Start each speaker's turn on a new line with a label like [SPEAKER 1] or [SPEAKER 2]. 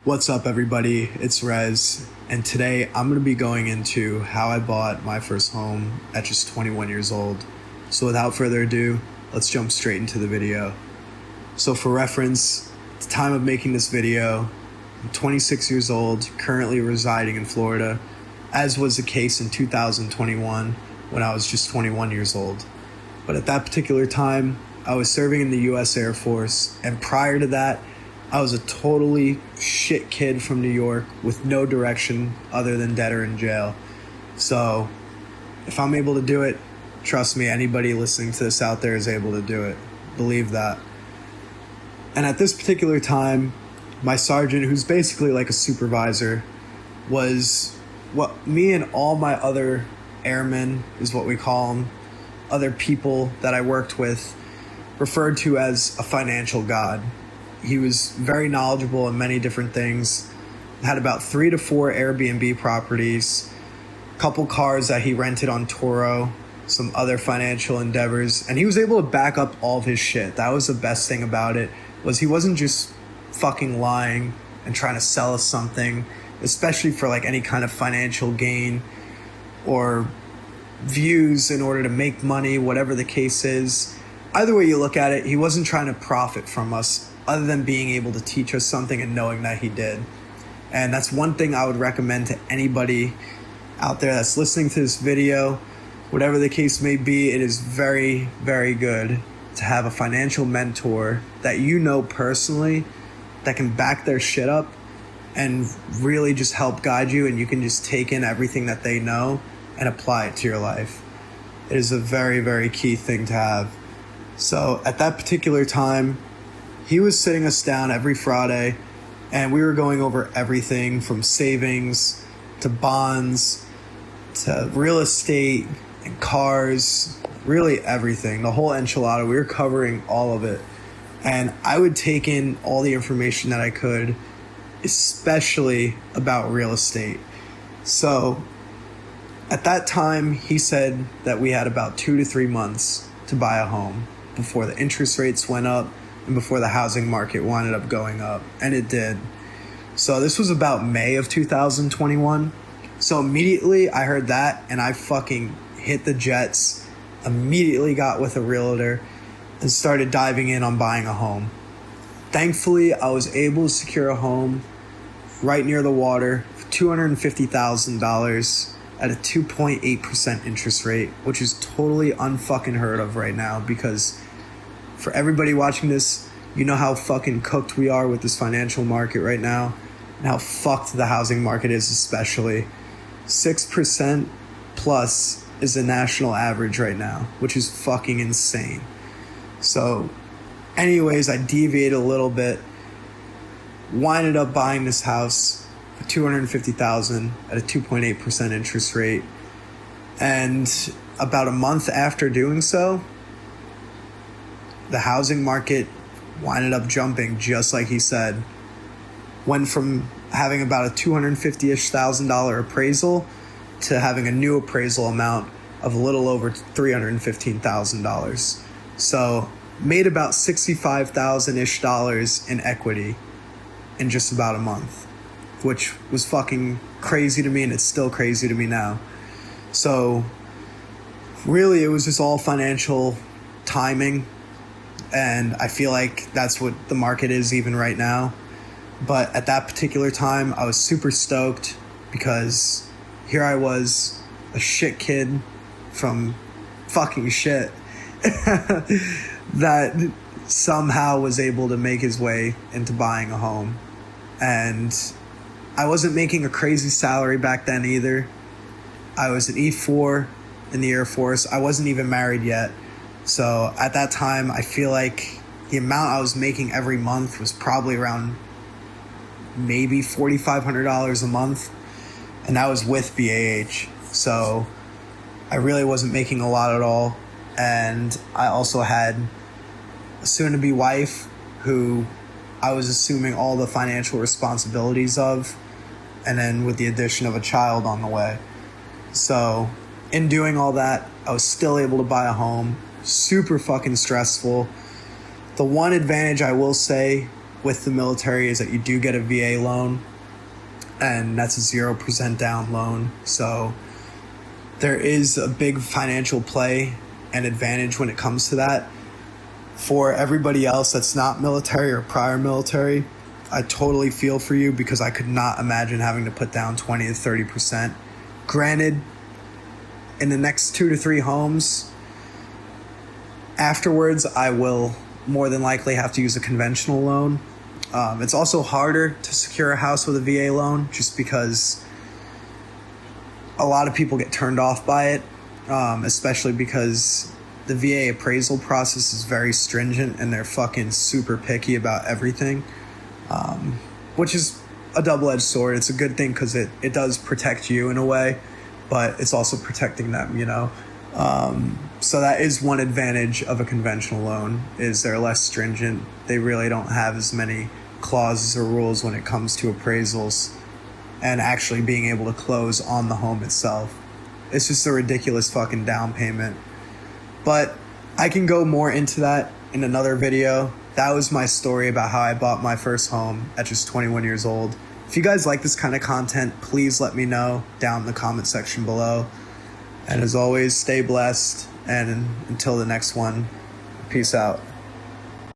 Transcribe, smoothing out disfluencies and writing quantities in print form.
[SPEAKER 1] What's up, everybody? It's Rez, and today I'm going to be going into how I bought my first home at just 21 years old. So without further ado, let's jump straight into the video. So for reference, at the time of making this video, I'm 26 years old, currently residing in Florida, as was the case in 2021 when I was just 21 years old. But at that particular time, I was serving in the U.S. Air Force, and prior to that, I was a totally shit kid from New York with no direction other than dead or in jail. So if I'm able to do it, trust me, anybody listening to this out there is able to do it. Believe that. And at this particular time, my sergeant, who's basically like a supervisor, was what me and all my other airmen, is what we call them, other people that I worked with, referred to as a financial god. He was very knowledgeable in many different things, had about 3 to 4 Airbnb properties, a couple cars that he rented on Turo, some other financial endeavors, and he was able to back up all of his shit. That was the best thing about it, was he wasn't just fucking lying and trying to sell us something, especially for like any kind of financial gain or views in order to make money, whatever the case is. Either way you look at it, he wasn't trying to profit from us other than being able to teach us something and knowing that he did. And that's one thing I would recommend to anybody out there that's listening to this video. Whatever the case may be, it is very, very good to have a financial mentor that you know personally that can back their shit up and really just help guide you, and you can just take in everything that they know and apply it to your life. It is a very, very key thing to have. So at that particular time, he was sitting us down every Friday, and we were going over everything from savings to bonds to real estate and cars, really everything, the whole enchilada. We were covering all of it. And I would take in all the information that I could, especially about real estate. So at that time, he said that we had about 2 to 3 months to buy a home before the interest rates went up and before the housing market wound up going up, and it did. So this was about May of 2021. So immediately I heard that, and I fucking hit the jets, immediately got with a realtor, and started diving in on buying a home. Thankfully, I was able to secure a home right near the water for $250,000 at a 2.8% interest rate, which is totally unfucking heard of right now, because for everybody watching this, you know how fucking cooked we are with this financial market right now, and how fucked the housing market is especially. 6% plus is the national average right now, which is fucking insane. So anyways, I deviated a little bit, winded up buying this house for $250,000 at a 2.8% interest rate. And about a month after doing so, the housing market winded up jumping, just like he said. Went from having about a $250,000 appraisal to having a new appraisal amount of a little over $315,000. So made about $65,000-ish in equity in just about a month, which was fucking crazy to me, and it's still crazy to me now. So really, it was just all financial timing. And I feel like that's what the market is even right now. But at that particular time, I was super stoked because here I was, a shit kid from fucking shit that somehow was able to make his way into buying a home. And I wasn't making a crazy salary back then either. I was an E4 in the Air Force. I wasn't even married yet. So at that time, I feel like the amount I was making every month was probably around maybe $4,500 a month. And that was with BAH. So I really wasn't making a lot at all. And I also had a soon-to-be wife who I was assuming all the financial responsibilities of, and then with the addition of a child on the way. So in doing all that, I was still able to buy a home. Super fucking stressful. The one advantage I will say with the military is that you do get a VA loan, and that's a 0% down loan. So there is a big financial play and advantage when it comes to that. For everybody else that's not military or prior military, I totally feel for you, because I could not imagine having to put down 20 to 30%. Granted, in the next 2 to 3 homes afterwards, I will more than likely have to use a conventional loan. It's also harder to secure a house with a VA loan, just because a lot of people get turned off by it, especially because the VA appraisal process is very stringent and they're fucking super picky about everything, which is a double-edged sword. It's a good thing because it does protect you in a way, but it's also protecting them, you know? So that is one advantage of a conventional loan, is they're less stringent. They really don't have as many clauses or rules when it comes to appraisals and actually being able to close on the home itself. It's just a ridiculous fucking down payment. But I can go more into that in another video. That was my story about how I bought my first home at just 21 years old. If you guys like this kind of content, please let me know down in the comment section below. And as always, stay blessed. And until the next one, peace out.